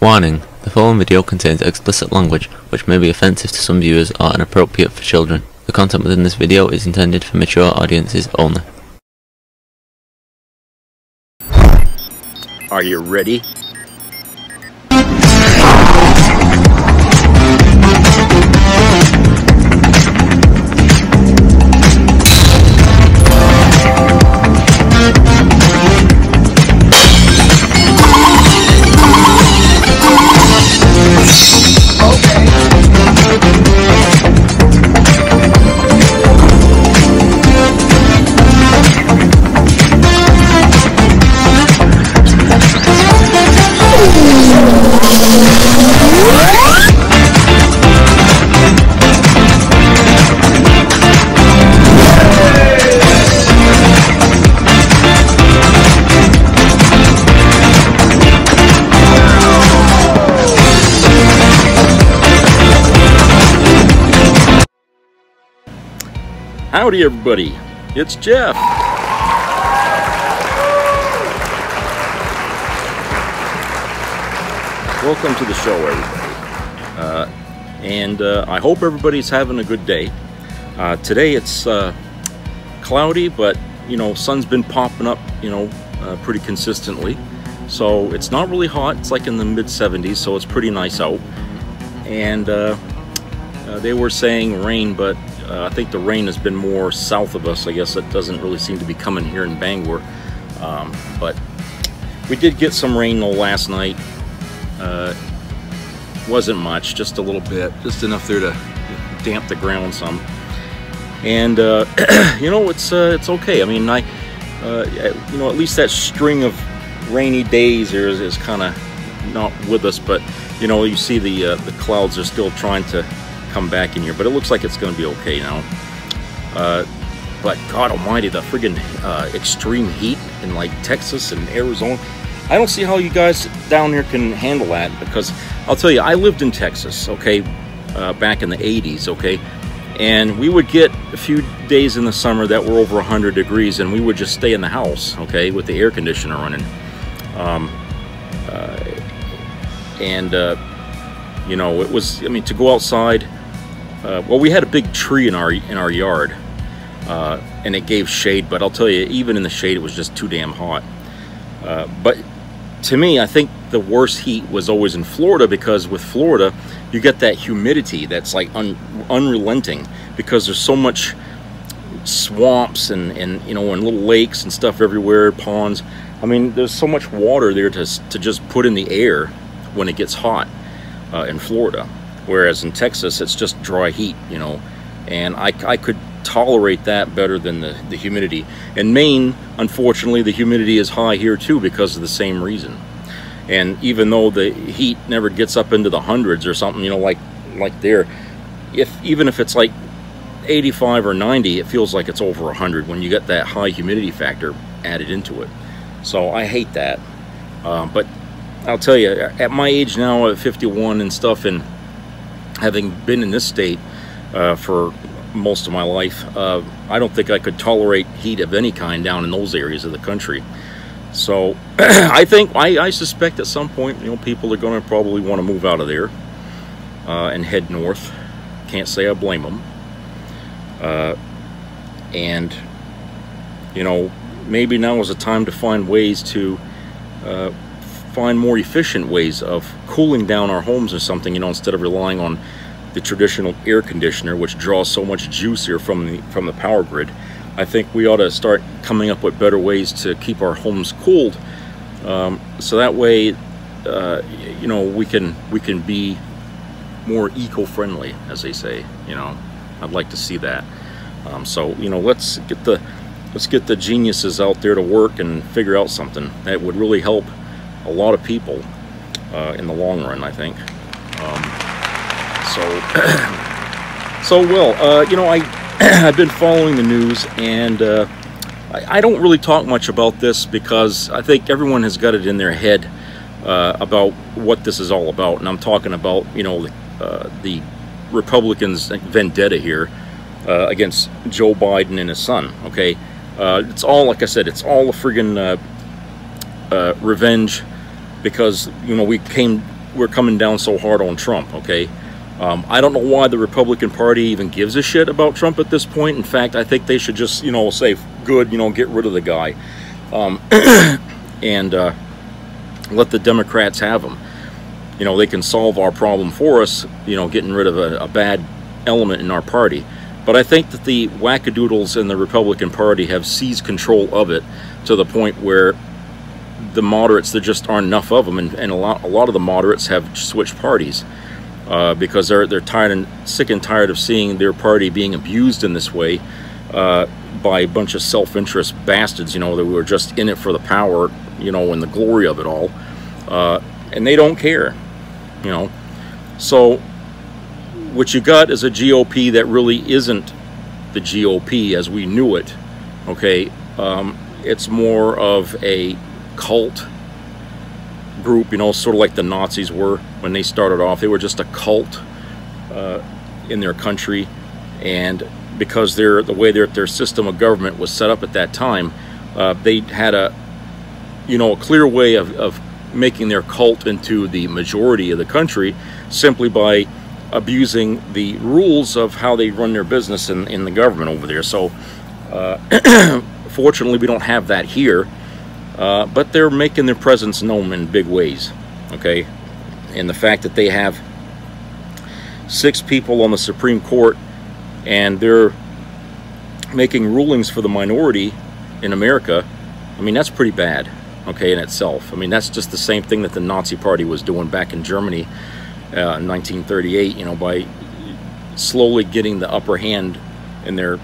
Warning: the following video contains explicit language which may be offensive to some viewers or inappropriate for children. The content within this video is intended for mature audiences only. Are you ready? Howdy everybody, it's Jeff. Welcome to the show everybody. I hope everybody's having a good day. Today it's cloudy, but you know, sun's been popping up, you know, pretty consistently. So it's not really hot, it's like in the mid 70s, so it's pretty nice out. And they were saying rain, but I think the rain has been more south of us. I guess it doesn't really seem to be coming here in Bangor. But we did get some rain though last night. Wasn't much, just a little bit, just enough there to damp the ground some. And you know, it's okay. I mean, you know, at least that string of rainy days here is kind of not with us. But you know, you see the clouds are still trying to come back in here, but it looks like it's going to be okay now. But God almighty, the friggin' extreme heat in like Texas and Arizona, I don't see how you guys down here can handle that, because I'll tell you, I lived in Texas, okay, back in the 80s, okay, and we would get a few days in the summer that were over 100 degrees, and we would just stay in the house, okay, with the air conditioner running. You know, it was, I mean, to go outside, well, we had a big tree in our yard, and it gave shade, but I'll tell you, even in the shade, it was just too damn hot. But to me, I think the worst heat was always in Florida, because with Florida, you get that humidity that's like unrelenting, because there's so much swamps and you know, and little lakes and stuff everywhere, ponds. I mean, there's so much water there to just put in the air when it gets hot in Florida. Whereas in Texas, it's just dry heat, you know, and I could tolerate that better than the humidity. In Maine, unfortunately, the humidity is high here too, because of the same reason. And even though the heat never gets up into the hundreds or something, you know, like there, even if it's like 85 or 90, it feels like it's over 100 when you get that high humidity factor added into it. So I hate that. But I'll tell you, at my age now, at 51 and stuff, and having been in this state for most of my life, I don't think I could tolerate heat of any kind down in those areas of the country. So I suspect at some point, you know, people are going to probably want to move out of there and head north. Can't say I blame them. And you know, maybe now is the time to find ways to find more efficient ways of cooling down our homes or something, you know, instead of relying on the traditional air conditioner, which draws so much juice here from the power grid. I think we ought to start coming up with better ways to keep our homes cooled, so that way, you know, we can be more eco-friendly, as they say. You know, I'd like to see that. So you know, let's get the geniuses out there to work and figure out something that would really help a lot of people in the long run, I think. Well, you know, I've been following the news, and I don't really talk much about this, because I think everyone has got it in their head about what this is all about. And I'm talking about, you know, the Republicans' vendetta here against Joe Biden and his son, okay? It's all, like I said, it's all a friggin' revenge, because, you know, we came we're coming down so hard on Trump, okay? I don't know why the Republican Party even gives a shit about Trump at this point. In fact, I think they should just, you know, say, good, you know, get rid of the guy. And let the Democrats have him. You know, they can solve our problem for us, you know, getting rid of a bad element in our party. But I think that the wackadoodles in the Republican Party have seized control of it to the point where the moderates, there just aren't enough of them, and a lot of the moderates have switched parties because they're tired and sick and tired of seeing their party being abused in this way by a bunch of self-interest bastards, you know, that were just in it for the power, you know, and the glory of it all, and they don't care, you know. So what you got is a GOP that really isn't the GOP as we knew it, okay? It's more of a cult group, you know, sort of like the Nazis were when they started off. They were just a cult in their country, and because the way their system of government was set up at that time, they had a clear way of making their cult into the majority of the country simply by abusing the rules of how they run their business in the government over there. So fortunately we don't have that here, but they're making their presence known in big ways, okay? And the fact that they have 6 people on the Supreme Court and they're making rulings for the minority in America, I mean, that's pretty bad, okay, in itself. I mean, that's just the same thing that the Nazi Party was doing back in Germany in 1938, you know, by slowly getting the upper hand in their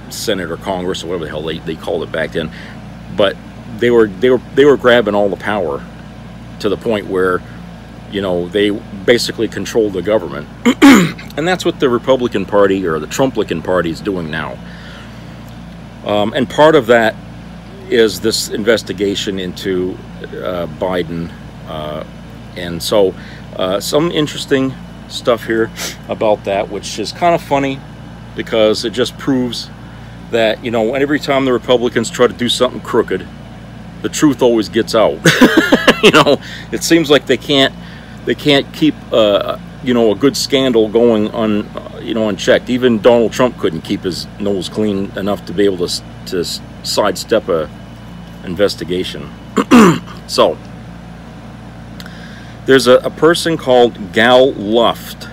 Senate or Congress or whatever the hell they called it back then. But they were grabbing all the power to the point where, you know, they basically controlled the government. And that's what the Republican Party or the Trumplican Party is doing now. And part of that is this investigation into Biden. And so some interesting stuff here about that, which is kind of funny because it just proves that, you know, every time the Republicans try to do something crooked, the truth always gets out. You know, it seems like they can't keep you know, a good scandal going unchecked. Even Donald Trump couldn't keep his nose clean enough to be able to sidestep a investigation. So there's a person called Gal Luft,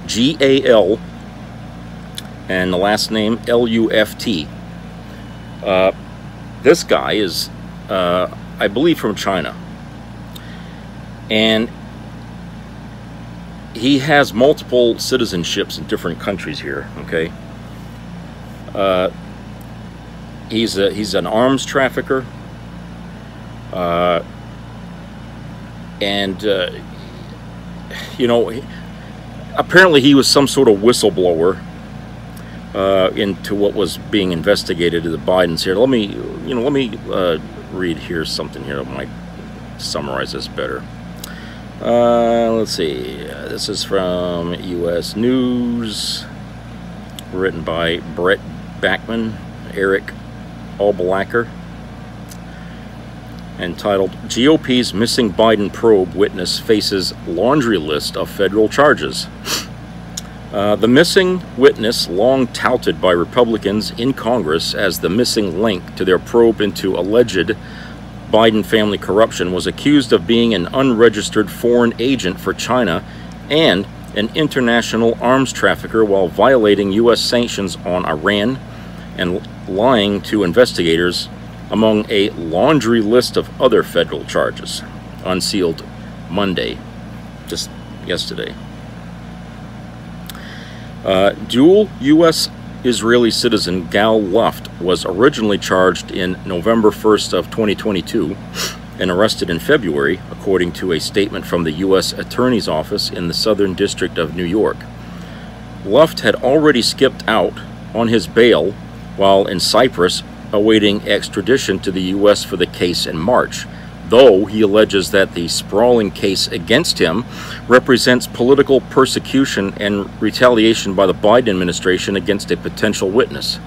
G-A-L, and the last name L-U-F-T. This guy is, I believe, from China, and he has multiple citizenships in different countries here, okay? He's an arms trafficker, and you know, apparently he was some sort of whistleblower into what was being investigated to the Bidens here. Let me read here something here that might summarize this better. Let's see. This is from U.S. News, written by Brett Backman, Eric Albalacker, entitled GOP's Missing Biden Probe Witness Faces Laundry List of Federal Charges. The missing witness, long touted by Republicans in Congress as the missing link to their probe into alleged Biden family corruption, was accused of being an unregistered foreign agent for China and an international arms trafficker while violating U.S. sanctions on Iran and lying to investigators, among a laundry list of other federal charges, unsealed Monday, just yesterday. Dual U.S. Israeli citizen Gal Luft was originally charged in November 1st of 2022 and arrested in February, according to a statement from the U.S. Attorney's Office in the Southern District of New York. Luft had already skipped out on his bail while in Cyprus awaiting extradition to the U.S. for the case in March, though he alleges that the sprawling case against him represents political persecution and retaliation by the Biden administration against a potential witness.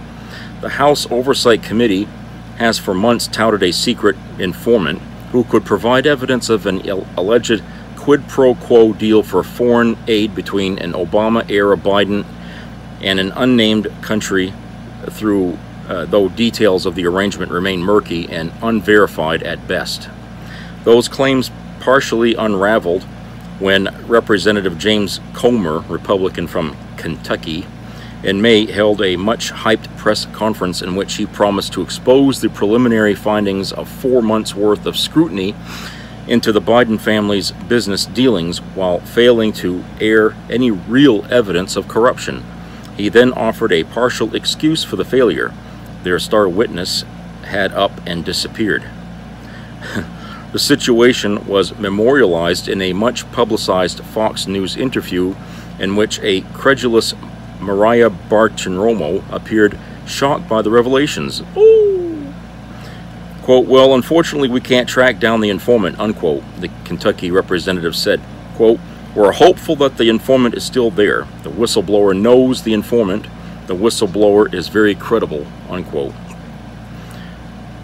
The House Oversight Committee has for months touted a secret informant who could provide evidence of an alleged quid pro quo deal for foreign aid between an Obama-era Biden and an unnamed country though details of the arrangement remain murky and unverified at best. Those claims partially unraveled when Representative James Comer, Republican from Kentucky, in May held a much-hyped press conference in which he promised to expose the preliminary findings of 4 months' worth of scrutiny into the Biden family's business dealings while failing to air any real evidence of corruption. He then offered a partial excuse for the failure. Their star witness had up and disappeared. The situation was memorialized in a much-publicized Fox News interview in which a credulous Mariah Bartiromo appeared shocked by the revelations. Ooh. Quote, well, unfortunately, we can't track down the informant, unquote, the Kentucky representative said. Quote, we're hopeful that the informant is still there. The whistleblower knows the informant. The whistleblower is very credible, unquote.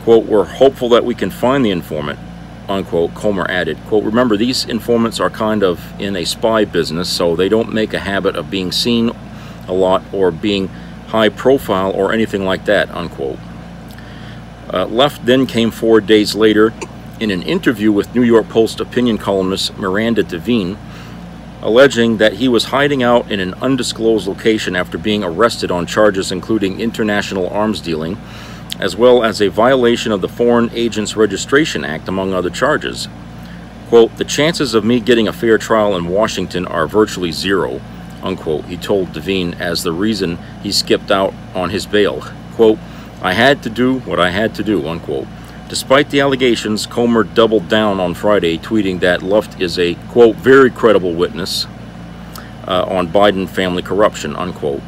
Quote, we're hopeful that we can find the informant, unquote, Comer added. Quote, remember, these informants are kind of in a spy business, so they don't make a habit of being seen a lot or being high profile or anything like that, unquote. Left then came 4 days later in an interview with New York Post opinion columnist Miranda Devine, alleging that he was hiding out in an undisclosed location after being arrested on charges including international arms dealing, as well as a violation of the Foreign Agents Registration Act, among other charges. Quote, the chances of me getting a fair trial in Washington are virtually zero, unquote, he told Devine as the reason he skipped out on his bail. Quote, I had to do what I had to do, unquote. Despite the allegations, Comer doubled down on Friday, tweeting that Luft is a, quote, very credible witness on Biden family corruption, unquote,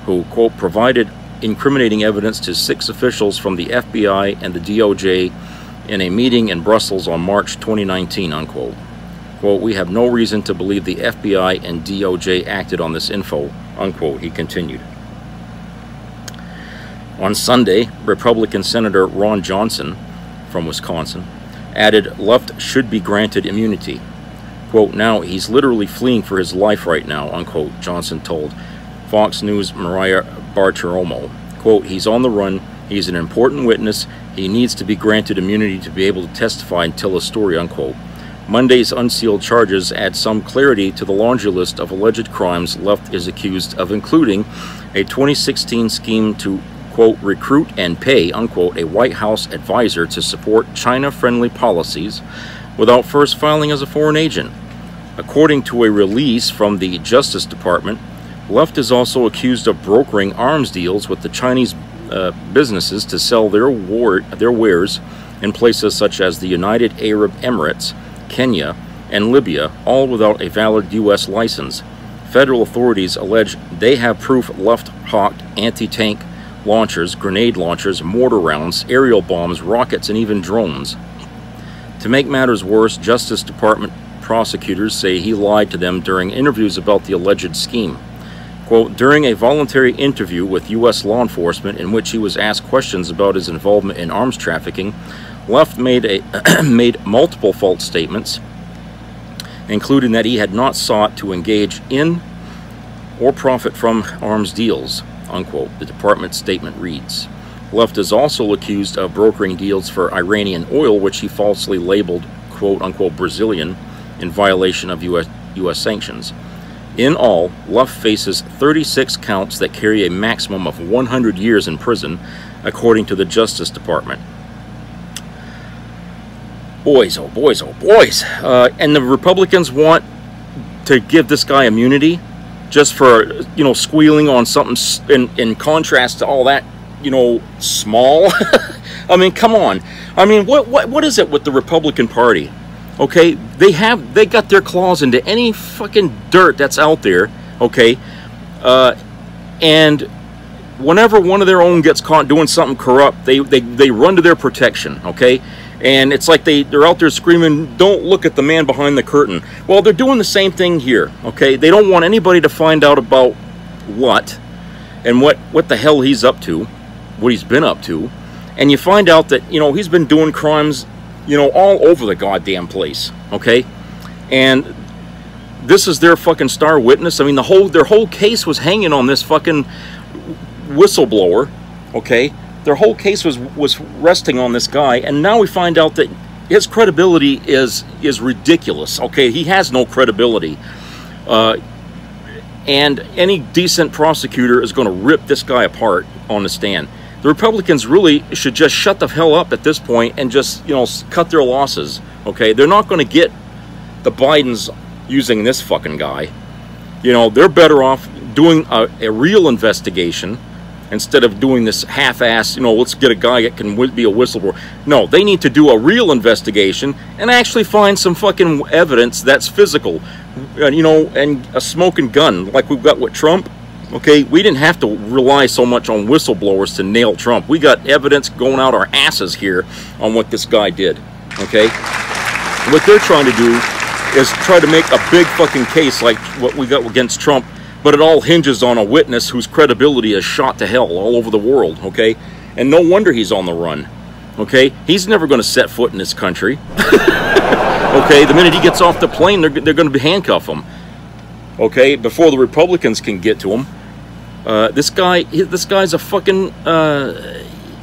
who, quote, provided incriminating evidence to 6 officials from the FBI and the DOJ in a meeting in Brussels on March 2019, unquote. Quote, we have no reason to believe the FBI and DOJ acted on this info, unquote, he continued. On Sunday, Republican Senator Ron Johnson from Wisconsin added Luft should be granted immunity. Quote, now he's literally fleeing for his life right now, unquote, Johnson told Fox News' Mariah Bartiromo. Quote, he's on the run, he's an important witness, he needs to be granted immunity to be able to testify and tell a story, unquote. Monday's unsealed charges add some clarity to the laundry list of alleged crimes Luft is accused of, including a 2016 scheme to, quote, recruit and pay, unquote, a White House advisor to support China-friendly policies without first filing as a foreign agent. According to a release from the Justice Department, Luft is also accused of brokering arms deals with the Chinese businesses to sell their wares in places such as the United Arab Emirates, Kenya, and Libya, all without a valid U.S. license. Federal authorities allege they have proof Luft hawked anti-tank launchers, grenade launchers, mortar rounds, aerial bombs, rockets, and even drones. To make matters worse, Justice Department prosecutors say he lied to them during interviews about the alleged scheme. Quote, during a voluntary interview with U.S. law enforcement in which he was asked questions about his involvement in arms trafficking, Luft made multiple false statements, including that he had not sought to engage in or profit from arms deals, unquote, the department's statement reads. Luft is also accused of brokering deals for Iranian oil, which he falsely labeled, quote, unquote, Brazilian, in violation of U.S. sanctions. In all, Luft faces 36 counts that carry a maximum of 100 years in prison, according to the Justice Department. Boys, oh boys, oh boys. And the Republicans want to give this guy immunity just for, you know, squealing on something in contrast to all that, you know, small. I mean, come on. I mean, what is it with the Republican Party? Okay, they got their claws into any fucking dirt that's out there, okay, and whenever one of their own gets caught doing something corrupt, they run to their protection, okay, and it's like they're out there screaming, don't look at the man behind the curtain. Well, they're doing the same thing here, okay. They don't want anybody to find out about what the hell he's up to, what he's been up to, and you find out that, you know, he's been doing crimes, you know, all over the goddamn place, okay? And this is their fucking star witness. I mean, their whole case was hanging on this fucking whistleblower, okay? Their whole case was resting on this guy, and now we find out that his credibility is ridiculous, okay? He has no credibility. And any decent prosecutor is going to rip this guy apart on the stand. The Republicans really should just shut the hell up at this point and just, you know, cut their losses, okay? They're not going to get the Bidens using this fucking guy. You know, they're better off doing a real investigation instead of doing this half-ass, you know, let's get a guy that can be a whistleblower. No, they need to do a real investigation and actually find some fucking evidence that's physical, you know, and a smoking gun like we've got with Trump. Okay, we didn't have to rely so much on whistleblowers to nail Trump. We got evidence going out our asses here on what this guy did. Okay, what they're trying to do is try to make a big fucking case like what we got against Trump, but it all hinges on a witness whose credibility is shot to hell all over the world, okay? And no wonder he's on the run, okay? He's never going to set foot in this country, okay? The minute he gets off the plane, they're going to handcuff him, okay? Before the Republicans can get to him. This guy's a fucking,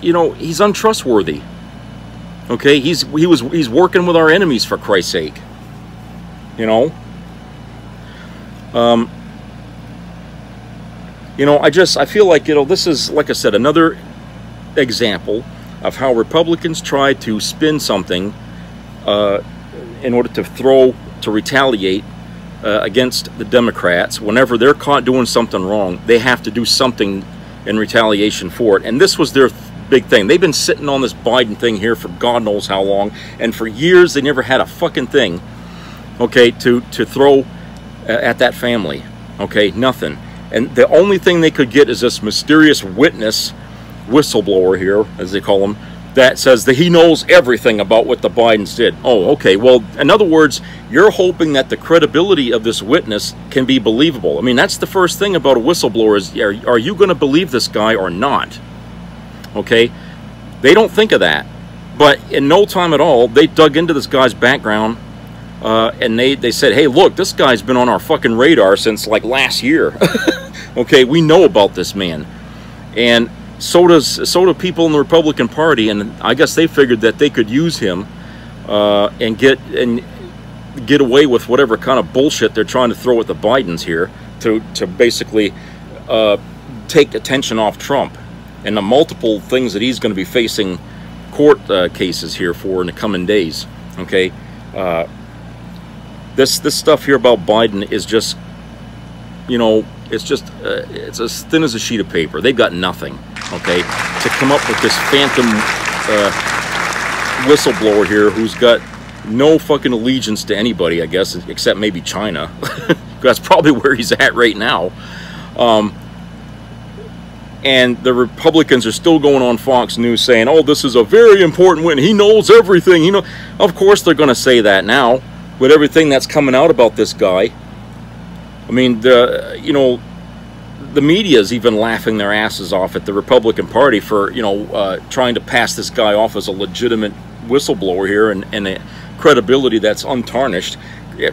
you know, he's untrustworthy, okay? He's working with our enemies, for Christ's sake. You know, I feel like, you know, this is, like I said, another example of how Republicans try to spin something in order to retaliate against the Democrats. Whenever they're caught doing something wrong, they have to do something in retaliation for it. And this was their big thing. They've been sitting on this Biden thing here for God knows how long, and for years they never had a fucking thing, okay, to throw at that family, okay, nothing. And the only thing they could get is this mysterious witness, whistleblower here, as they call him, that says that he knows everything about what the Bidens did. Oh, okay, well, in other words, you're hoping that the credibility of this witness can be believable. I mean, that's the first thing about a whistleblower is, are you going to believe this guy or not? Okay, they don't think of that. But in no time at all, they dug into this guy's background, and they said, hey, look, this guy's been on our fucking radar since like last year. Okay, we know about this man. And so do people in the Republican Party, and I guess they figured that they could use him and get away with whatever kind of bullshit they're trying to throw at the Bidens here to basically take attention off Trump and the multiple things that he's going to be facing court cases here for in the coming days. Okay, this stuff here about Biden is just, you know, it's just it's as thin as a sheet of paper. They've got nothing, okay, to come up with this phantom whistleblower here who's got no fucking allegiance to anybody, I guess, except maybe China. That's probably where he's at right now. And the Republicans are still going on Fox News saying, oh, this is a very important witness. He knows everything. You know, of course they're going to say that now with everything that's coming out about this guy. I mean, you know, the media is even laughing their asses off at the Republican Party for, you know, trying to pass this guy off as a legitimate whistleblower here and a credibility that's untarnished.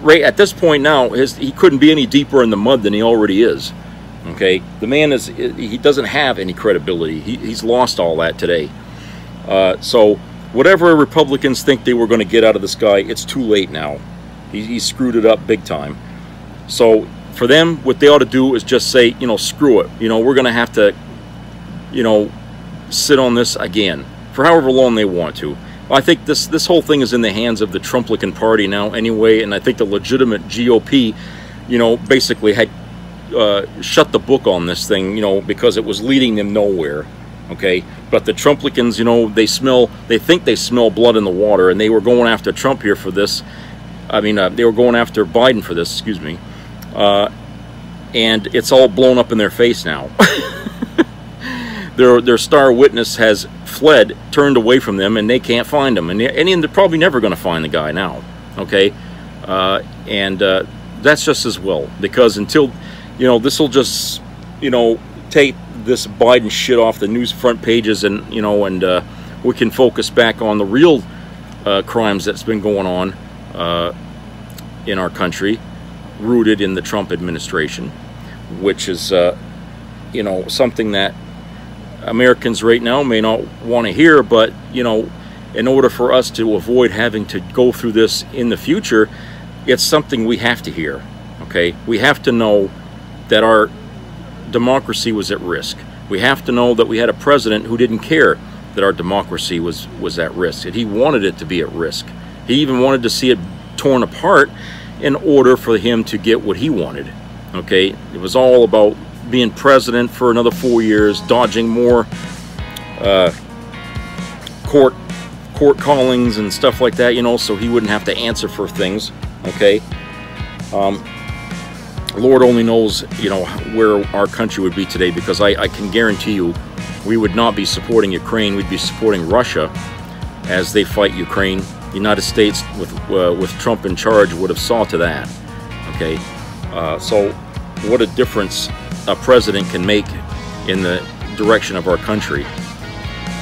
Right at this point now, he couldn't be any deeper in the mud than he already is. Okay, the man he doesn't have any credibility. He's lost all that today. So whatever Republicans think they were going to get out of this guy, it's too late now. He screwed it up big time. So for them, what they ought to do is just say, you know, screw it. You know, we're going to have to, you know, sit on this again for however long they want to. I think this whole thing is in the hands of the Trumplican Party now anyway, and I think the legitimate GOP, you know, basically had shut the book on this thing, you know, because it was leading them nowhere. Okay, but the Trumplicans, you know, they think they smell blood in the water, and they were going after Trump here for this. I mean, they were going after Biden for this, excuse me, and it's all blown up in their face now. Their star witness has fled, turned away from them, and they can't find him, and they're probably never going to find the guy now. Okay, and that's just as well, because until, you know, this will just, you know, take this Biden shit off the news front pages, and, you know, and we can focus back on the real crimes that's been going on in our country. rooted in the Trump administration, which is, you know, something that Americans right now may not want to hear, but, you know, in order for us to avoid having to go through this in the future, it's something we have to hear, okay? We have to know that our democracy was at risk. We have to know that we had a president who didn't care that our democracy was at risk, that he wanted it to be at risk. He even wanted to see it torn apart in order for him to get what he wanted, okay? It was all about being president for another 4 years, dodging more court callings and stuff like that, you know, so he wouldn't have to answer for things, okay? Lord only knows, you know, where our country would be today, because I can guarantee you we would not be supporting Ukraine. We'd be supporting Russia as they fight Ukraine. The United States, with Trump in charge, would have saw to that, okay? So what a difference a president can make in the direction of our country.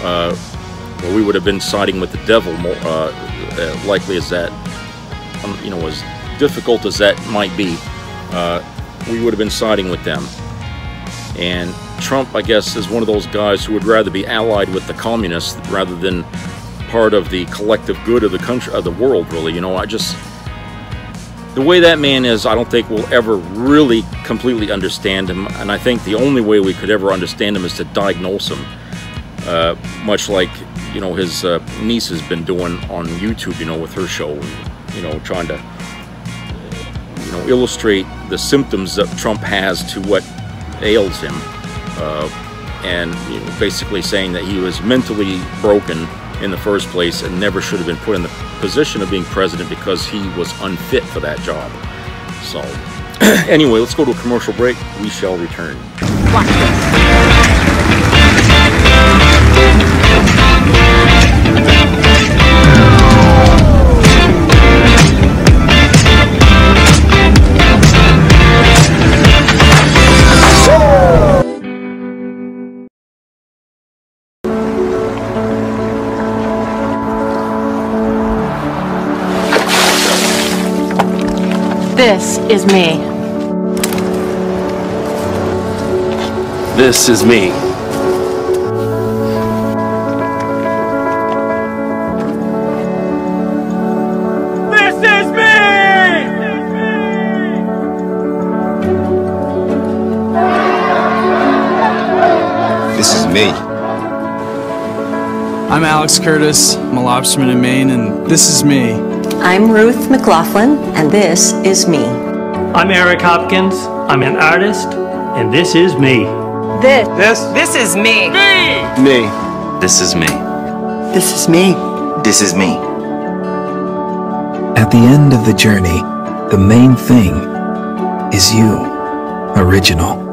Well, we would have been siding with the devil, likely as that, you know, as difficult as that might be, we would have been siding with them. And Trump, I guess, is one of those guys who would rather be allied with the communists rather than part of the collective good of the country, of the world, really. You know, the way that man is, I don't think we'll ever really completely understand him, and I think the only way we could ever understand him is to diagnose him, much like, you know, his niece has been doing on YouTube, you know, with her show, you know, trying to, you know, illustrate the symptoms that Trump has to what ails him, and, you know, basically saying that he was mentally broken in the first place and never should have been put in the position of being president because he was unfit for that job. So anyway, let's go to a commercial break. We shall return. Watch this. This is me. This is me. This is me! This is me. I'm Alex Curtis. I'm a lobsterman in Maine, and this is me. I'm Ruth McLaughlin, and this is me. I'm Eric Hopkins. I'm an artist, and this is me. This is me. Me. This is me. This is me. This is me. At the end of the journey, the main thing is you, original.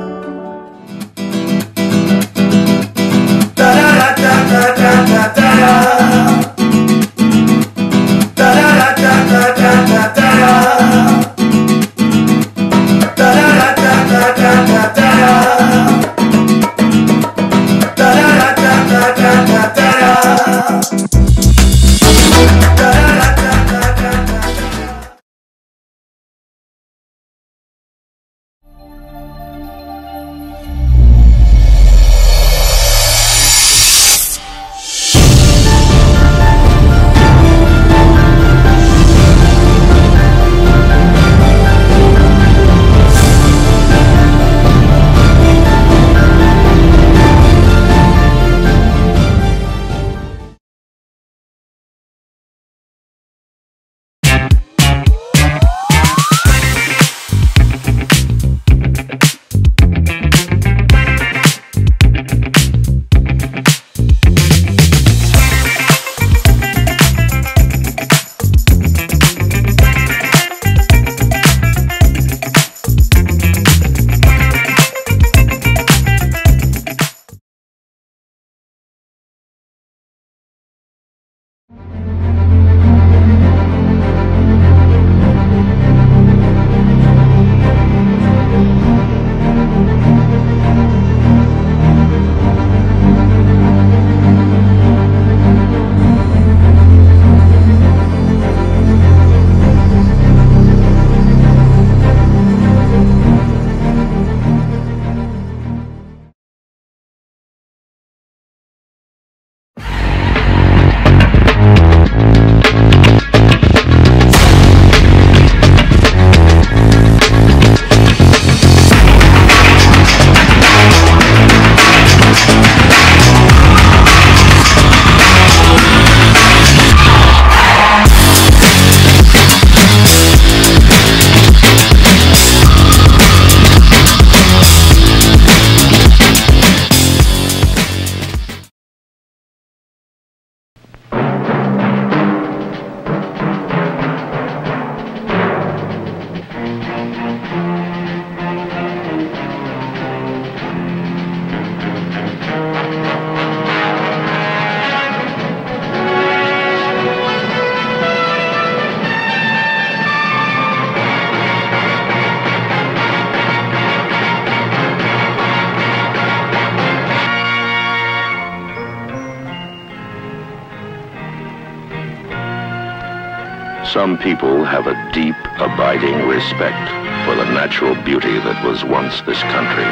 Some people have a deep, abiding respect for the natural beauty that was once this country.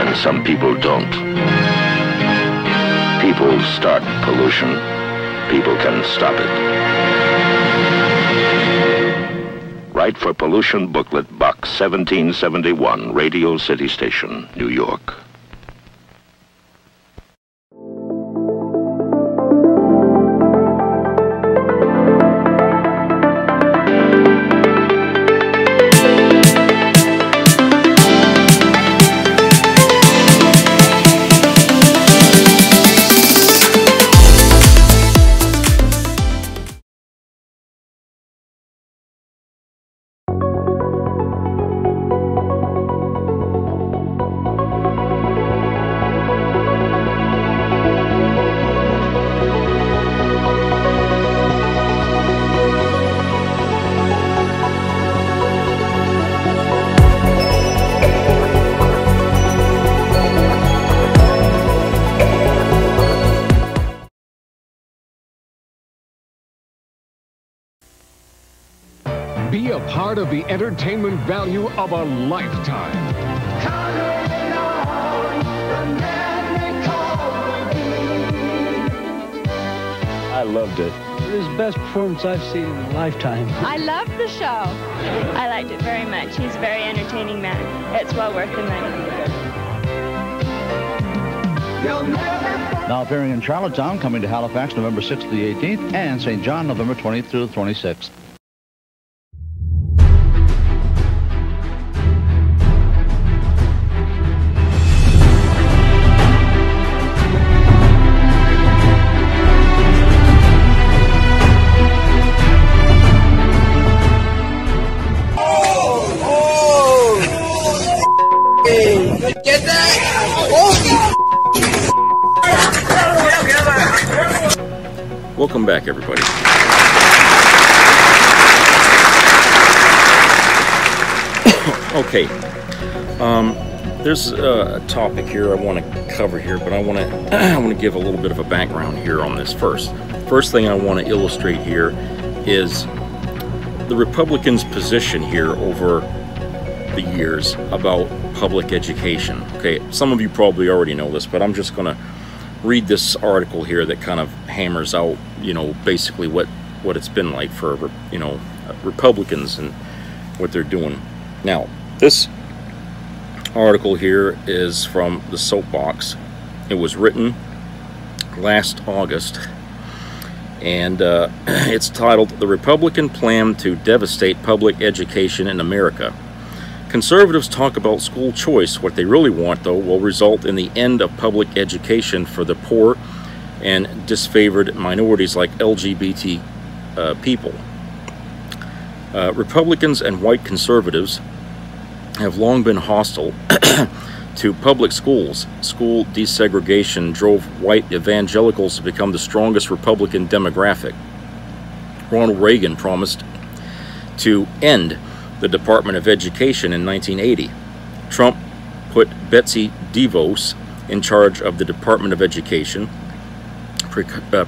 And some people don't. People start pollution. People can stop it. Write for Pollution Booklet, Box 1771, Radio City Station, New York. Be a part of the entertainment value of a lifetime. I loved it. It was the best performance I've seen in a lifetime. I loved the show. I liked it very much. He's a very entertaining man. It's well worth the money. Now appearing in Charlottetown, coming to Halifax November 6th to the 18th, and St. John November 20th through the 26th. Get that? Welcome back, everybody. Okay, there's a topic here I want to cover here, but I want to give a little bit of a background here on this first. First thing I want to illustrate here is the Republicans' position here over the years about public education. Okay, some of you probably already know this, but I'm just going to read this article here that kind of hammers out, you know, basically what it's been like for, you know, Republicans and what they're doing. Now, this article here is from the Soapbox. It was written last August, and it's titled "The Republican Plan to Devastate Public Education in America." Conservatives talk about school choice. What they really want, though, will result in the end of public education for the poor and disfavored minorities like LGBT people. Republicans and white conservatives have long been hostile to public schools. School desegregation drove white evangelicals to become the strongest Republican demographic. Ronald Reagan promised to end the Department of Education in 1980. Trump put Betsy DeVos in charge of the Department of Education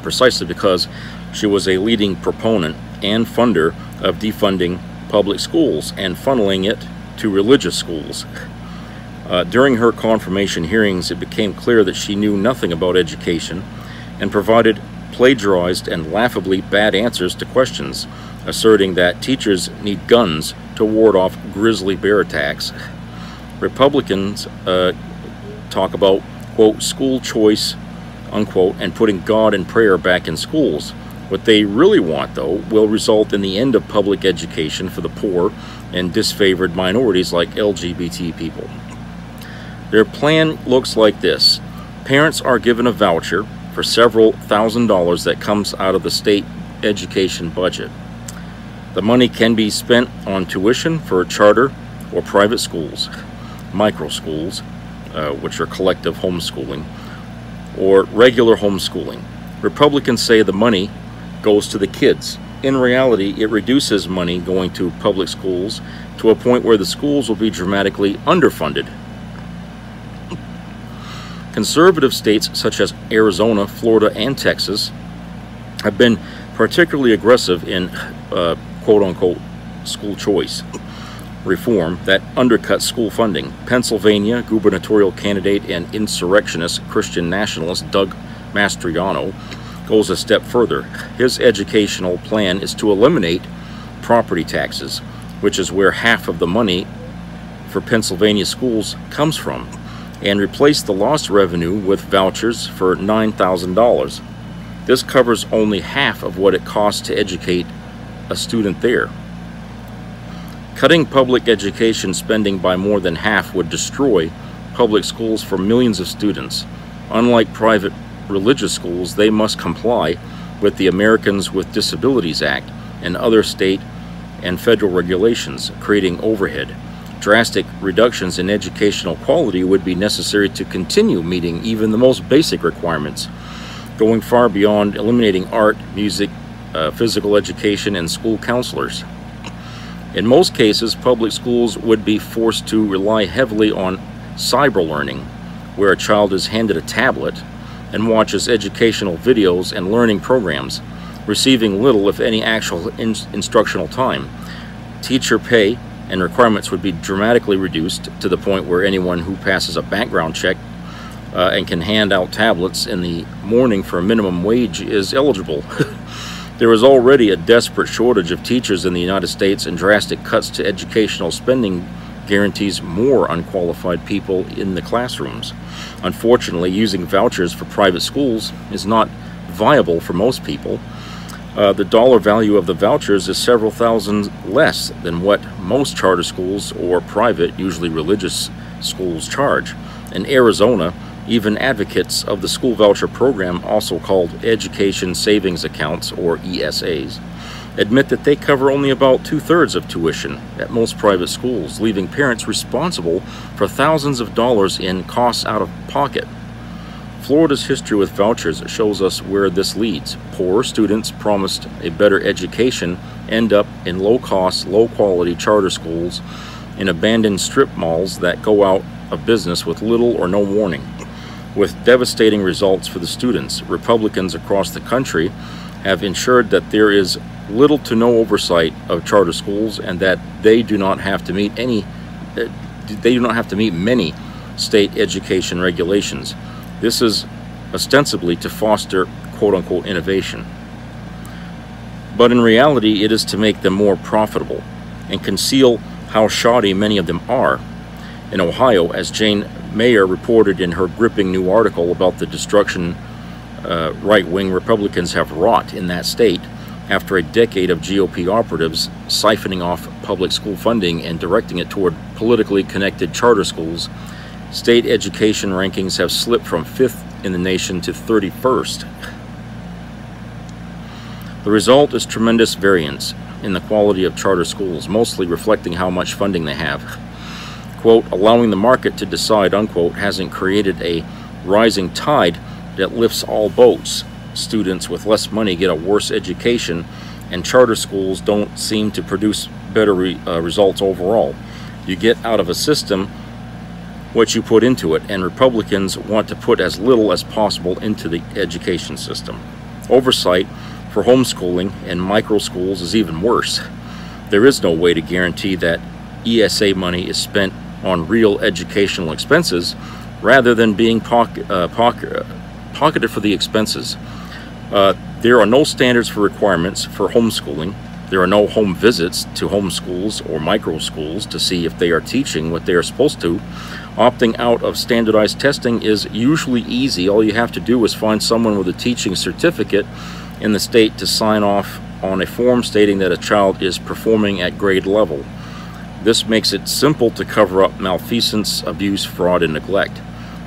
precisely because she was a leading proponent and funder of defunding public schools and funneling it to religious schools. During her confirmation hearings, it became clear that she knew nothing about education and provided plagiarized and laughably bad answers to questions, asserting that teachers need guns to ward off grizzly bear attacks. Republicans talk about, quote, school choice, unquote, and putting God and prayer back in schools. What they really want, though, will result in the end of public education for the poor and disfavored minorities like LGBT people. Their plan looks like this. Parents are given a voucher for several $1,000s that comes out of the state education budget. The money can be spent on tuition for charter or private schools, micro schools, which are collective homeschooling, or regular homeschooling. Republicans say the money goes to the kids. In reality, it reduces money going to public schools to a point where the schools will be dramatically underfunded. Conservative states such as Arizona, Florida, and Texas have been particularly aggressive in quote-unquote school choice reform that undercuts school funding. Pennsylvania gubernatorial candidate and insurrectionist Christian nationalist Doug Mastriano goes a step further. His educational plan is to eliminate property taxes, which is where half of the money for Pennsylvania schools comes from, and replace the lost revenue with vouchers for $9,000. This covers only half of what it costs to educate a student there. Cutting public education spending by more than half would destroy public schools for millions of students. Unlike private religious schools, they must comply with the Americans with Disabilities Act and other state and federal regulations, creating overhead. Drastic reductions in educational quality would be necessary to continue meeting even the most basic requirements, going far beyond eliminating art, music, physical education, and school counselors. In most cases, public schools would be forced to rely heavily on cyber learning, where a child is handed a tablet and watches educational videos and learning programs, receiving little, if any, actual instructional time. Teacher pay and requirements would be dramatically reduced to the point where anyone who passes a background check and can hand out tablets in the morning for a minimum wage is eligible. There is already a desperate shortage of teachers in the United States, and drastic cuts to educational spending guarantees more unqualified people in the classrooms. Unfortunately, using vouchers for private schools is not viable for most people. The dollar value of the vouchers is several thousand less than what most charter schools or private, usually religious schools charge. In Arizona, even advocates of the school voucher program, also called Education Savings Accounts or ESAs, admit that they cover only about 2/3 of tuition at most private schools, leaving parents responsible for thousands of dollars in costs out of pocket. Florida's history with vouchers shows us where this leads. Poor students promised a better education end up in low-cost, low-quality charter schools in abandoned strip malls that go out of business with little or no warning. With devastating results for the students, Republicans across the country have ensured that there is little to no oversight of charter schools, and that they do not have to meet many state education regulations. This is ostensibly to foster quote-unquote innovation, but in reality it is to make them more profitable and conceal how shoddy many of them are. In Ohio, as Jane Mayer reported in her gripping new article about the destruction right-wing Republicans have wrought in that state after a decade of GOP operatives siphoning off public school funding and directing it toward politically connected charter schools, state education rankings have slipped from 5th in the nation to 31st. The result is tremendous variance in the quality of charter schools, mostly reflecting how much funding they have. Quote, allowing the market to decide, unquote, hasn't created a rising tide that lifts all boats. Students with less money get a worse education, and charter schools don't seem to produce better results overall. You get out of a system what you put into it, and Republicans want to put as little as possible into the education system. Oversight for homeschooling and micro schools is even worse. There is no way to guarantee that ESA money is spent on real educational expenses rather than being pocketed for the expenses. There are no standards for requirements for homeschooling. There are no home visits to home schools or micro schools to see if they are teaching what they are supposed to. Opting out of standardized testing is usually easy. All you have to do is find someone with a teaching certificate in the state to sign off on a form stating that a child is performing at grade level. This makes it simple to cover up malfeasance, abuse, fraud, and neglect.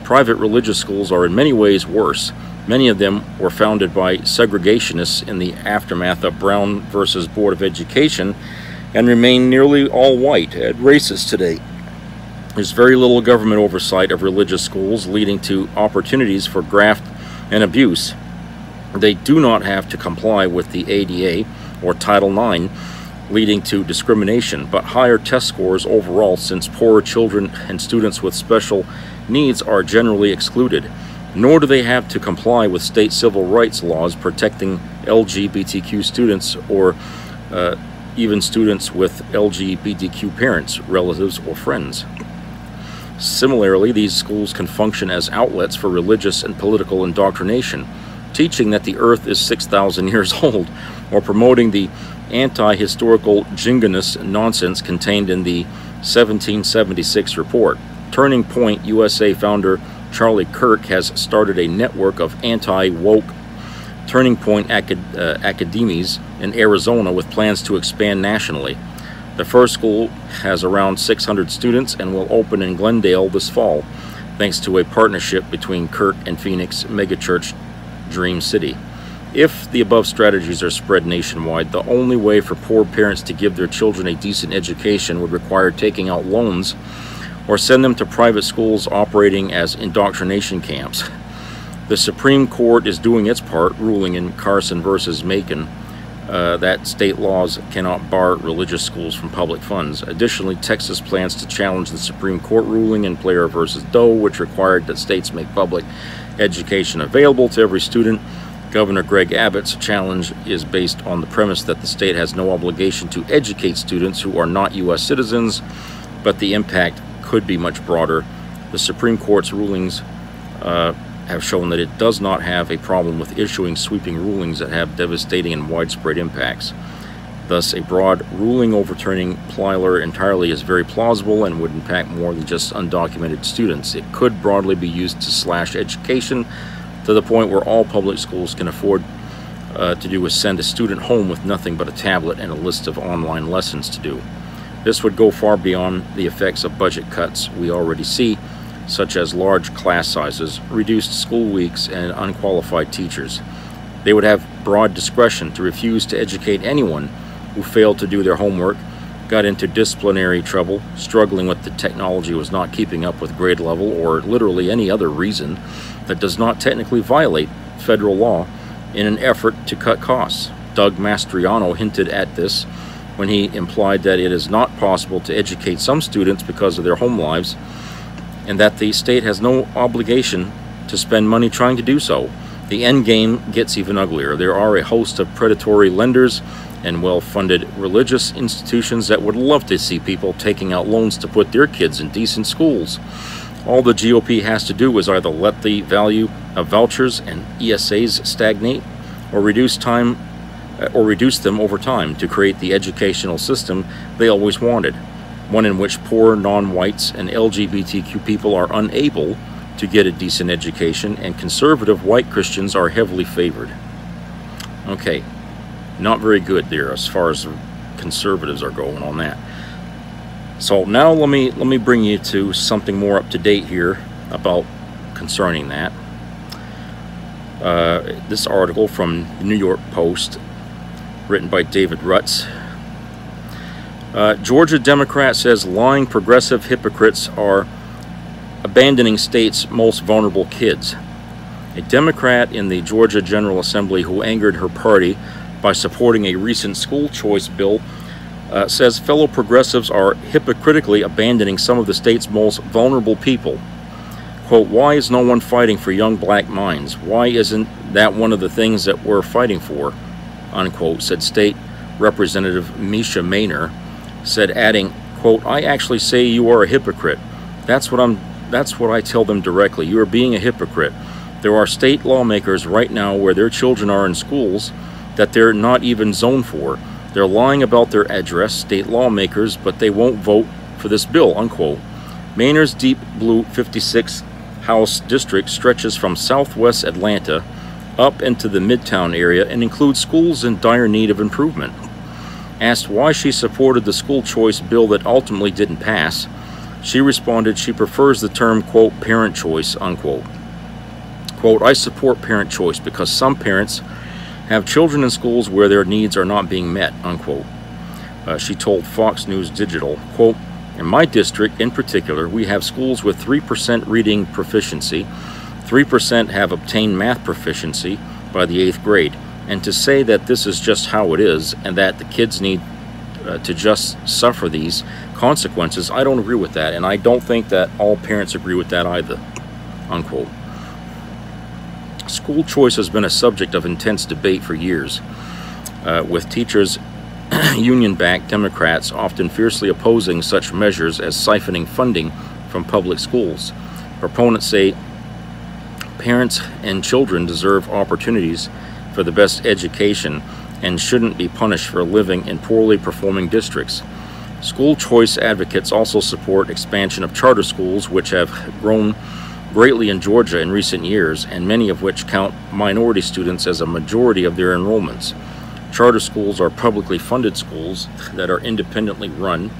Private religious schools are in many ways worse. Many of them were founded by segregationists in the aftermath of Brown versus Board of Education and remain nearly all white and racist today. There's very little government oversight of religious schools, leading to opportunities for graft and abuse. They do not have to comply with the ADA or Title IX, leading to discrimination, but higher test scores overall, since poorer children and students with special needs are generally excluded. nor do they have to comply with state civil rights laws protecting LGBTQ students or even students with LGBTQ parents, relatives, or friends. Similarly, these schools can function as outlets for religious and political indoctrination, teaching that the earth is 6,000 years old, or promoting the anti-historical jingoist nonsense contained in the 1776 report. Turning Point USA founder Charlie Kirk has started a network of anti-woke Turning Point academies in Arizona with plans to expand nationally. The first school has around 600 students and will open in Glendale this fall, thanks to a partnership between Kirk and Phoenix megachurch Dream City. If the above strategies are spread nationwide, the only way for poor parents to give their children a decent education would require taking out loans or send them to private schools operating as indoctrination camps. The Supreme Court is doing its part, ruling in Carson versus Macon that state laws cannot bar religious schools from public funds. Additionally, Texas plans to challenge the Supreme Court ruling in Blair versus Doe, which required that states make public education available to every student. Governor Greg Abbott's challenge is based on the premise that the state has no obligation to educate students who are not U.S. citizens, but the impact could be much broader. The Supreme Court's rulings have shown that it does not have a problem with issuing sweeping rulings that have devastating and widespread impacts. Thus, a broad ruling overturning Plyler entirely is very plausible and would impact more than just undocumented students. It could broadly be used to slash education to the point where all public schools can afford to do is send a student home with nothing but a tablet and a list of online lessons to do. This would go far beyond the effects of budget cuts we already see, such as large class sizes, reduced school weeks, and unqualified teachers. They would have broad discretion to refuse to educate anyone who failed to do their homework, got into disciplinary trouble, struggling with the technology was not keeping up with grade level, or literally any other reason that does not technically violate federal law in an effort to cut costs. Doug Mastriano hinted at this when he implied that it is not possible to educate some students because of their home lives, and that the state has no obligation to spend money trying to do so. The end game gets even uglier. There are a host of predatory lenders and well-funded religious institutions that would love to see people taking out loans to put their kids in decent schools. All the GOP has to do is either let the value of vouchers and ESAs stagnate, or reduce them over time to create the educational system they always wanted, one in which poor non-whites and LGBTQ people are unable to get a decent education, and conservative white Christians are heavily favored. Okay, not very good there as far as conservatives are going on that. So now let me bring you to something more up to date here about concerning that. This article from the New York Post, written by David Rutz. Georgia Democrat says lying progressive hypocrites are abandoning state's most vulnerable kids. A Democrat in the Georgia General Assembly who angered her party by supporting a recent school choice bill says fellow progressives are hypocritically abandoning some of the state's most vulnerable people. Quote, "Why is no one fighting for young black minds? Why isn't that one of the things that we're fighting for?" Unquote, said State Representative Misha Maynor, said, adding, quote, "I actually say you are a hypocrite. That's what I tell them directly. You are being a hypocrite. There are state lawmakers right now where their children are in schools that they're not even zoned for. They're lying about their address, state lawmakers, but they won't vote for this bill," unquote. Maynor's deep blue 56 House district stretches from southwest Atlanta up into the Midtown area and includes schools in dire need of improvement. Asked why she supported the school choice bill that ultimately didn't pass, she responded she prefers the term, quote, parent choice, unquote. Quote, "I support parent choice because some parents have children in schools where their needs are not being met," unquote. She told Fox News Digital, quote, "In my district in particular, we have schools with 3% reading proficiency, 3% have obtained math proficiency by the 8th grade, and to say that this is just how it is and that the kids need to just suffer these consequences, I don't agree with that, and I don't think that all parents agree with that either," unquote. School choice has been a subject of intense debate for years, with teachers union-backed Democrats often fiercely opposing such measures as siphoning funding from public schools. Proponents say parents and children deserve opportunities for the best education and shouldn't be punished for living in poorly performing districts. School choice advocates also support expansion of charter schools, which have grown greatly in Georgia in recent years, and many of which count minority students as a majority of their enrollments. Charter schools are publicly funded schools that are independently run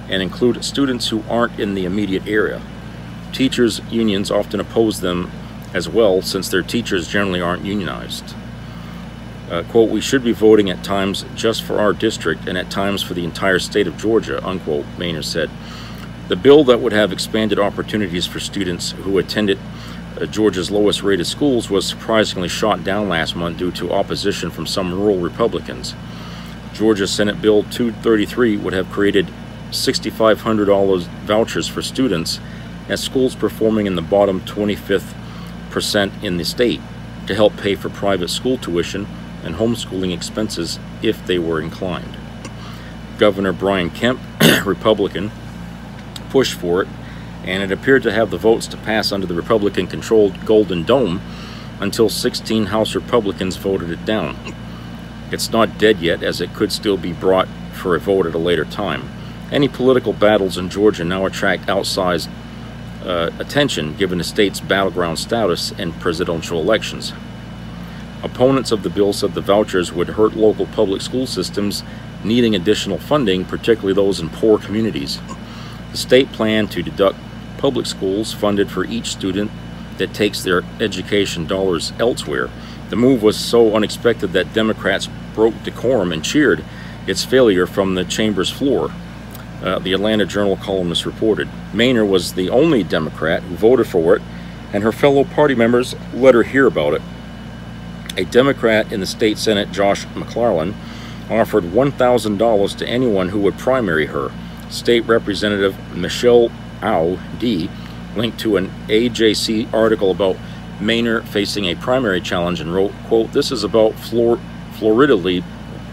and include students who aren't in the immediate area. Teachers' unions often oppose them as well, since their teachers generally aren't unionized. Quote, "We should be voting at times just for our district and at times for the entire state of Georgia," unquote, Maynor said. The bill that would have expanded opportunities for students who attended Georgia's lowest rated schools was surprisingly shot down last month due to opposition from some rural Republicans. Georgia Senate Bill 233 would have created $6,500 vouchers for students at schools performing in the bottom 25th percent in the state to help pay for private school tuition and homeschooling expenses if they were inclined. Governor Brian Kemp, Republican, pushed for it, and it appeared to have the votes to pass under the Republican-controlled Golden Dome until 16 House Republicans voted it down. It's not dead yet, as it could still be brought for a vote at a later time. Any political battles in Georgia now attract outsized attention given the state's battleground status in presidential elections. Opponents of the bill said the vouchers would hurt local public school systems needing additional funding, particularly those in poor communities. The state planned to deduct public schools funded for each student that takes their education dollars elsewhere. The move was so unexpected that Democrats broke decorum and cheered its failure from the chamber's floor, the Atlanta Journal columnist reported. Maynor was the only Democrat who voted for it, and her fellow party members let her hear about it. A Democrat in the state Senate, Josh McClellan, offered $1,000 to anyone who would primary her. State Representative Michelle Au D linked to an AJC article about Maynor facing a primary challenge and wrote, quote, "This is about floridly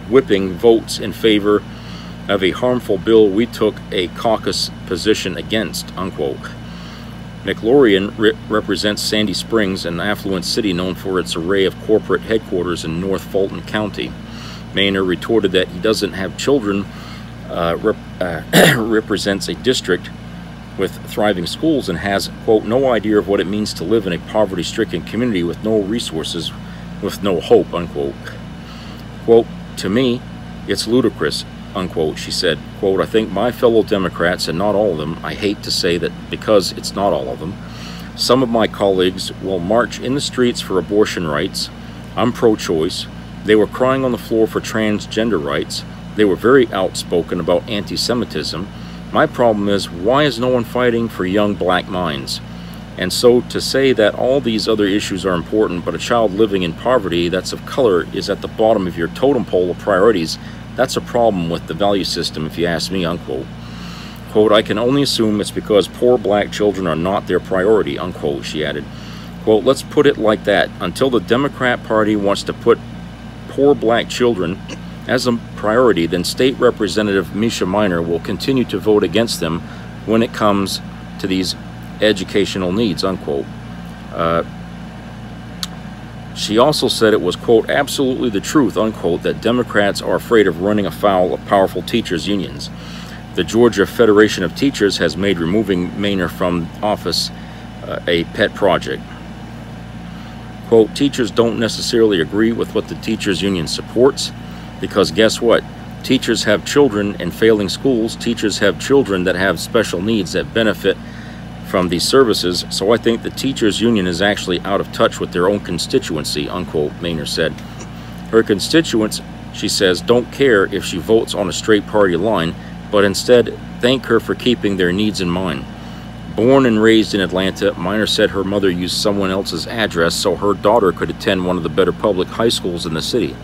whipping votes in favor of a harmful bill we took a caucus position against," unquote. McLaurian represents Sandy Springs, an affluent city known for its array of corporate headquarters in North Fulton County. Maynor retorted that he doesn't have children, represents a district with thriving schools, and has, quote, "no idea of what it means to live in a poverty-stricken community with no resources, with no hope," unquote. Quote, "To me, it's ludicrous," unquote, she said. Quote, "I think my fellow Democrats, and not all of them, I hate to say that because it's not all of them, some of my colleagues will march in the streets for abortion rights. I'm pro-choice. They were crying on the floor for transgender rights. They were very outspoken about anti-Semitism. My problem is, why is no one fighting for young black minds? And so to say that all these other issues are important, but a child living in poverty that's of color is at the bottom of your totem pole of priorities, that's a problem with the value system, if you ask me," unquote. Quote, "I can only assume it's because poor black children are not their priority," unquote, she added. Quote, "Let's put it like that. Until the Democrat Party wants to put poor black children as a priority, then State Representative Misha Maynor will continue to vote against them when it comes to these educational needs," unquote. She also said it was, quote, "absolutely the truth," unquote, that Democrats are afraid of running afoul of powerful teachers' unions. The Georgia Federation of Teachers has made removing Maynor from office a pet project. Quote, "Teachers don't necessarily agree with what the teachers' union supports, because guess what? Teachers have children in failing schools. Teachers have children that have special needs that benefit from these services, so I think the teachers' union is actually out of touch with their own constituency," unquote, Maynor said. Her constituents, she says, don't care if she votes on a straight party line, but instead thank her for keeping their needs in mind. Born and raised in Atlanta, Maynor said her mother used someone else's address so her daughter could attend one of the better public high schools in the city.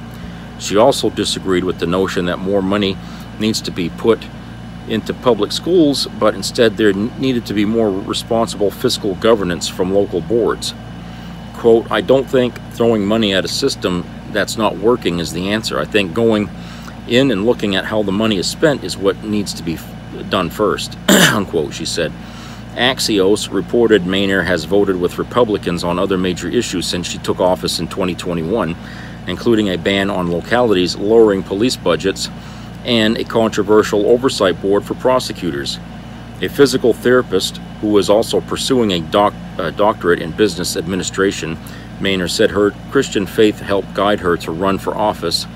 She also disagreed with the notion that more money needs to be put into public schools, but instead there needed to be more responsible fiscal governance from local boards. quote, I don't think throwing money at a system that's not working is the answer. I think going in and looking at how the money is spent is what needs to be done first, unquote, she said. Axios reported Maynor has voted with Republicans on other major issues since she took office in 2021, including a ban on localities lowering police budgets and a controversial oversight board for prosecutors. A physical therapist who is also pursuing a doctorate in business administration, Maynor said her Christian faith helped guide her to run for office,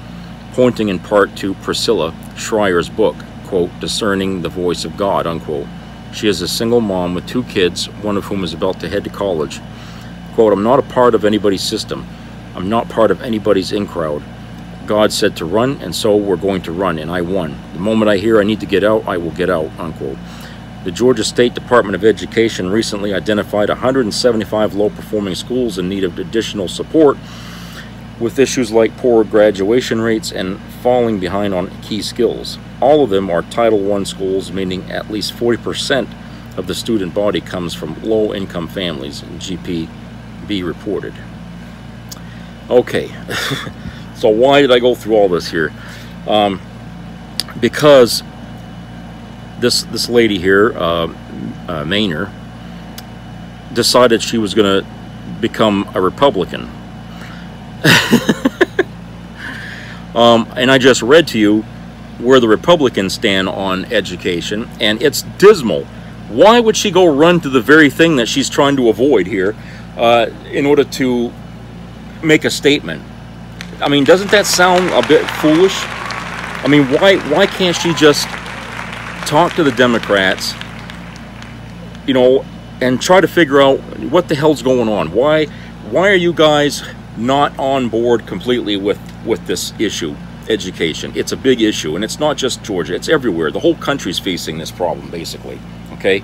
pointing in part to Priscilla Schreier's book, quote, Discerning the Voice of God, unquote. She is a single mom with 2 kids, one of whom is about to head to college. Quote, I'm not a part of anybody's system. I'm not part of anybody's in-crowd. God said to run, and so we're going to run, and I won. The moment I hear I need to get out, I will get out, unquote. The Georgia State Department of Education recently identified 175 low-performing schools in need of additional support, with issues like poor graduation rates and falling behind on key skills. All of them are Title I schools, meaning at least 40% of the student body comes from low-income families, GPB reported. Okay, so why did I go through all this here? Because this lady here, Maynor, decided she was going to become a Republican. And I just read to you where the Republicans stand on education, and it's dismal. Why would she go run to the very thing that she's trying to avoid here in order to make a statement? I mean, doesn't that sound a bit foolish? I mean, why can't she just talk to the Democrats, you know, and try to figure out what the hell's going on? Why are you guys not on board completely with this issue, education? It's a big issue, and it's not just Georgia, it's everywhere. The whole country's facing this problem, basically, okay?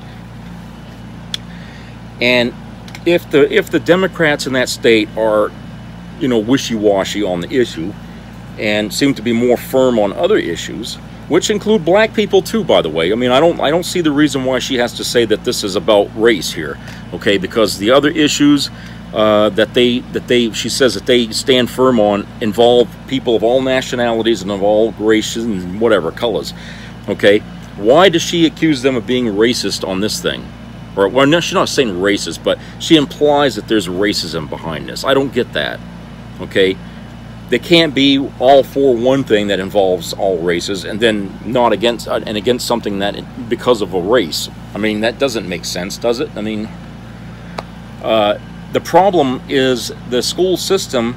And if the Democrats in that state are, you know, wishy-washy on the issue and seem to be more firm on other issues, which include black people too, by the way. I mean, I don't see the reason why she has to say that this is about race here, okay? Because the other issues she says that they stand firm on involve people of all nationalities and of all races and whatever colors, okay? Why does she accuse them of being racist on this thing? Or, well, no, she's not saying racist, but she implies that there's racism behind this. I don't get that, okay? They can't be all for one thing that involves all races and then not against against something that because of a race. I mean, that doesn't make sense, does it? I mean, the problem is the school system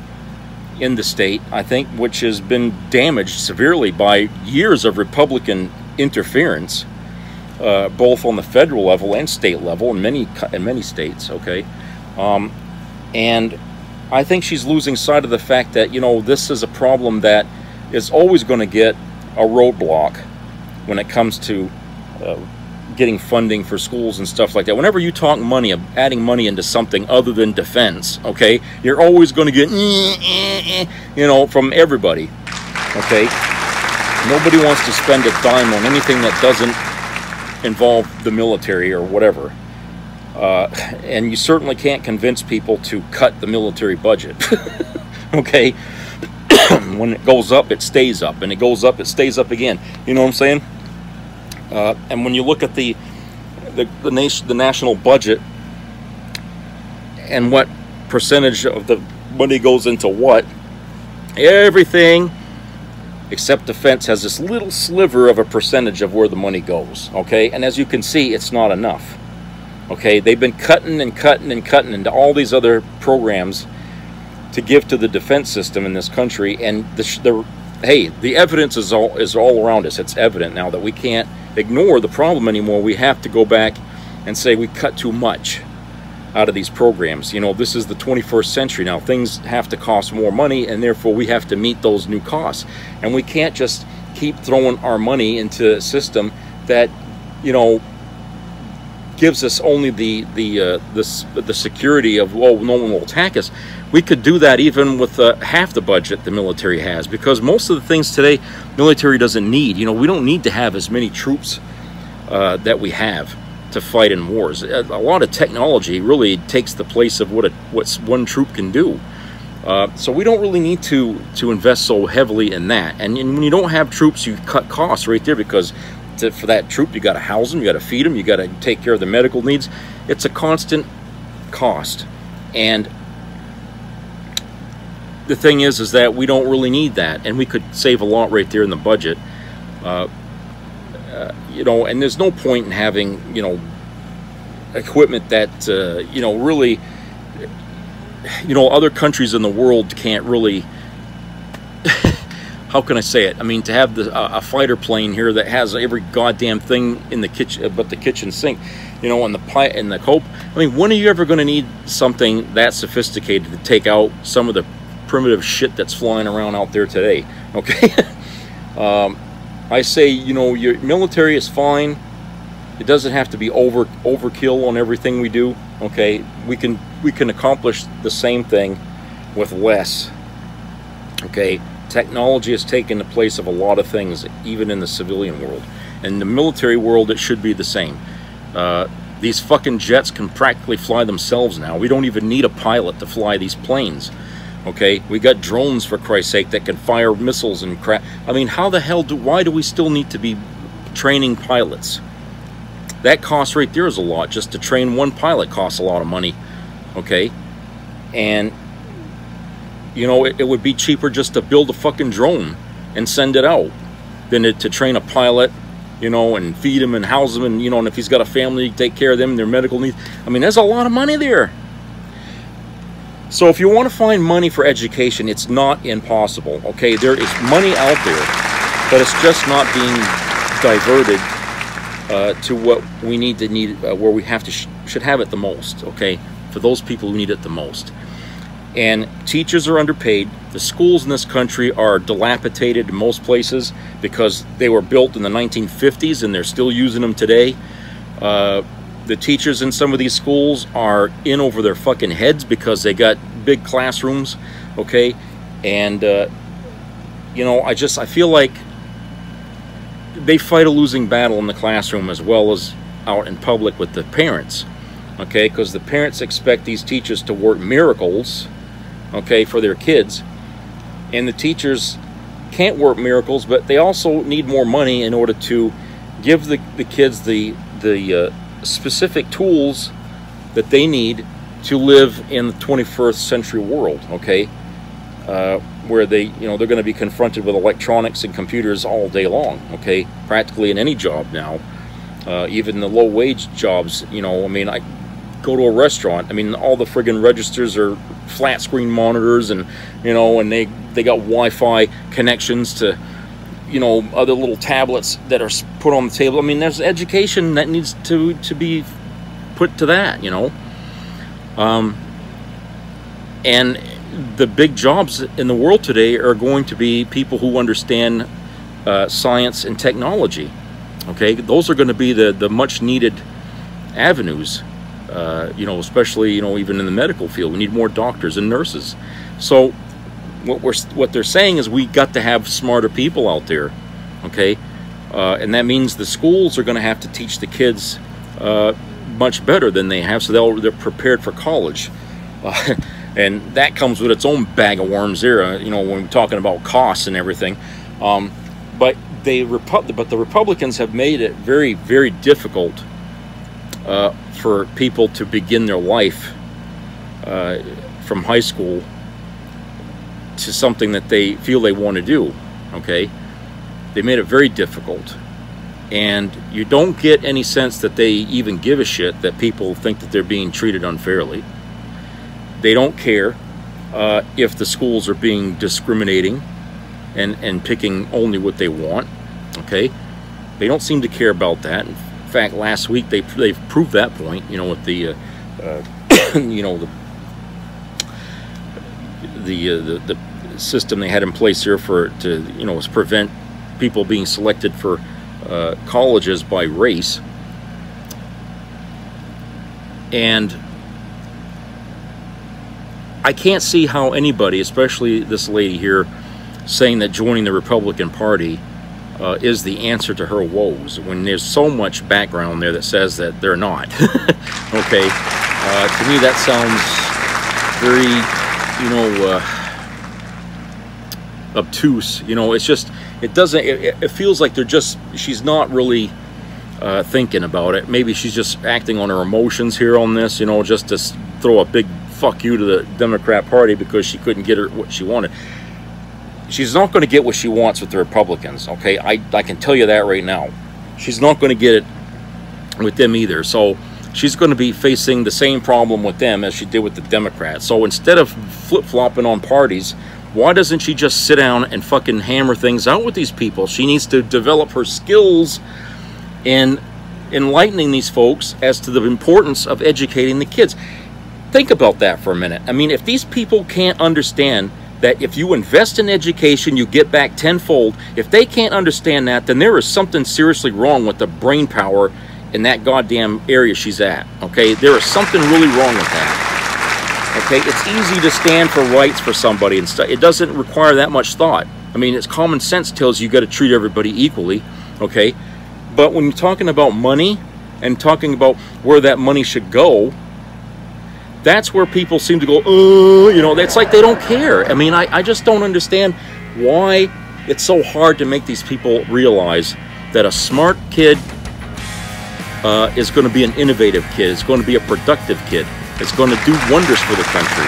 in the state, I think, which has been damaged severely by years of Republican interference, both on the federal level and state level in many states, okay? And I think she's losing sight of the fact that, you know, this is a problem that is always going to get a roadblock when it comes to getting funding for schools and stuff like that. Whenever you talk money, adding money into something other than defense, okay, you're always going to get, you know, from everybody, okay? Nobody wants to spend a dime on anything that doesn't involve the military or whatever. And you certainly can't convince people to cut the military budget, okay? When it goes up, it stays up, and it goes up, it stays up again. You know what I'm saying? And when you look at the national budget and what percentage of the money goes into what, everything except defense has this little sliver of a percentage of where the money goes, okay? And as you can see, it's not enough. Okay, they've been cutting and cutting and cutting into all these other programs to give to the defense system in this country, and the evidence is all around us. It's evident now that we can't ignore the problem anymore. We have to go back and say we cut too much out of these programs. You know, this is the 21st century now. Things have to cost more money, and therefore we have to meet those new costs. And we can't just keep throwing our money into a system that, you know, gives us only the security of, well, no one will attack us. We could do that even with half the budget the military has, because most of the things today military doesn't need. You know, we don't need to have as many troops that we have. to fight in wars. A lot of technology really takes the place of what one troop can do. So we don't really need to invest so heavily in that. And when you don't have troops, you cut costs right there, because for that troop, you got to house them, you got to feed them, you got to take care of their medical needs. It's a constant cost. And the thing is that we don't really need that, and we could save a lot right there in the budget. You know, and there's no point in having, you know, equipment that you know, really, you know, other countries in the world can't really how can I say it? I mean, to have a fighter plane here that has every goddamn thing in the kitchen but the kitchen sink, you know, and the cope. I mean, when are you ever going to need something that sophisticated to take out some of the primitive shit that's flying around out there today? Okay. I say, you know, your military is fine. It doesn't have to be overkill on everything we do. Okay, we can accomplish the same thing with less. Okay, technology has taken the place of a lot of things, even in the civilian world. In the military world, it should be the same. These fucking jets can practically fly themselves now. We don't even need a pilot to fly these planes. Okay, we got drones, for Christ's sake, that can fire missiles and crap. I mean, how the hell why do we still need to be training pilots? That cost right there is a lot. Just to train one pilot costs a lot of money. Okay, and you know, it would be cheaper just to build a fucking drone and send it out than to train a pilot, you know, and feed him and house him, and, you know, and if he's got a family, take care of them and their medical needs. I mean, there's a lot of money there. So if you want to find money for education, it's not impossible. Okay, there is money out there, but it's just not being diverted to what we need where we have to should have it the most. Okay, for those people who need it the most. And teachers are underpaid. The schools in this country are dilapidated in most places because they were built in the 1950s and they're still using them today. The teachers in some of these schools are in over their fucking heads because they got big classrooms, okay? And, you know, I feel like they fight a losing battle in the classroom as well as out in public with the parents, okay? Because the parents expect these teachers to work miracles, okay, for their kids. And the teachers can't work miracles, but they also need more money in order to give the kids the specific tools that they need to live in the 21st century world, okay? Where they, you know, they're going to be confronted with electronics and computers all day long, okay? Practically in any job now, even the low-wage jobs, you know, I mean, I go to a restaurant, I mean, all the friggin' registers are flat-screen monitors, and, you know, and they got Wi-Fi connections to, you know, other little tablets that are put on the table. I mean, there's education that needs to be put to that, you know. And the big jobs in the world today are going to be people who understand science and technology. Okay, those are going to be the much needed avenues. You know, especially, you know, even in the medical field, we need more doctors and nurses. So what they're saying is we got to have smarter people out there, okay? And that means the schools are going to have to teach the kids much better than they have, so they're prepared for college. And that comes with its own bag of worms there, you know, when we're talking about costs and everything. But the Republicans have made it very, very difficult for people to begin their life from high school to something that they feel they want to do, okay? They made it very difficult. And you don't get any sense that they even give a shit that people think that they're being treated unfairly. They don't care if the schools are being discriminating and picking only what they want, okay? They don't seem to care about that. In fact, last week they've proved that point, you know, with the you know, the system they had in place here to you know, prevent people being selected for colleges by race. And I can't see how anybody, especially this lady here, saying that joining the Republican Party is the answer to her woes, when there's so much background there that says that they're not. Okay, to me that sounds very, you know, obtuse. You know, it's just, it doesn't, it feels like they're just, she's not really thinking about it. Maybe she's just acting on her emotions here on this, you know, just to throw a big fuck you to the Democrat Party because she couldn't get her what she wanted. She's not going to get what she wants with the Republicans, okay? I can tell you that right now. She's not going to get it with them either. So she's going to be facing the same problem with them as she did with the Democrats. So instead of flip-flopping on parties, why doesn't she just sit down and fucking hammer things out with these people? She needs to develop her skills in enlightening these folks as to the importance of educating the kids. Think about that for a minute. I mean, if these people can't understand that if you invest in education, you get back tenfold, if they can't understand that, then there is something seriously wrong with the brain power in that goddamn area she's at, okay? There is something really wrong with that, okay? It's easy to stand for rights for somebody and stuff. It doesn't require that much thought. I mean, it's common sense tells you got to treat everybody equally, okay? But when you're talking about money and talking about where that money should go, that's where people seem to go, you know, it's like they don't care. I mean, I just don't understand why it's so hard to make these people realize that a smart kid is going to be an innovative kid. It's going to be a productive kid. It's going to do wonders for the country.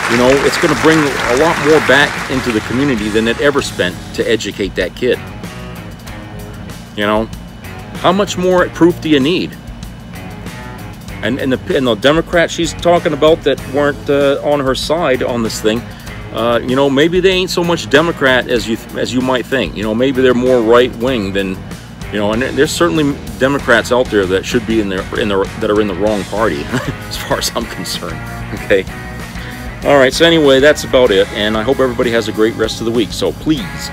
You know, it's going to bring a lot more back into the community than it ever spent to educate that kid. You know, how much more proof do you need? And the Democrats she's talking about that weren't on her side on this thing, you know, maybe they ain't so much Democrat as you might think. You know, maybe they're more right wing than, you know. And there's certainly Democrats out there that should be that are in the wrong party, as far as I'm concerned. Okay. All right. So anyway, that's about it. And I hope everybody has a great rest of the week. So please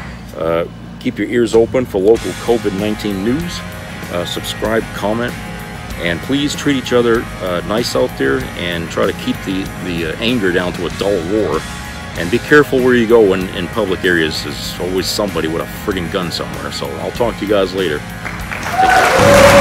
keep your ears open for local COVID-19 news. Subscribe, comment. And please treat each other nice out there, and try to keep the anger down to a dull roar. And be careful where you go in public areas. There's always somebody with a friggin' gun somewhere. So I'll talk to you guys later. Take care.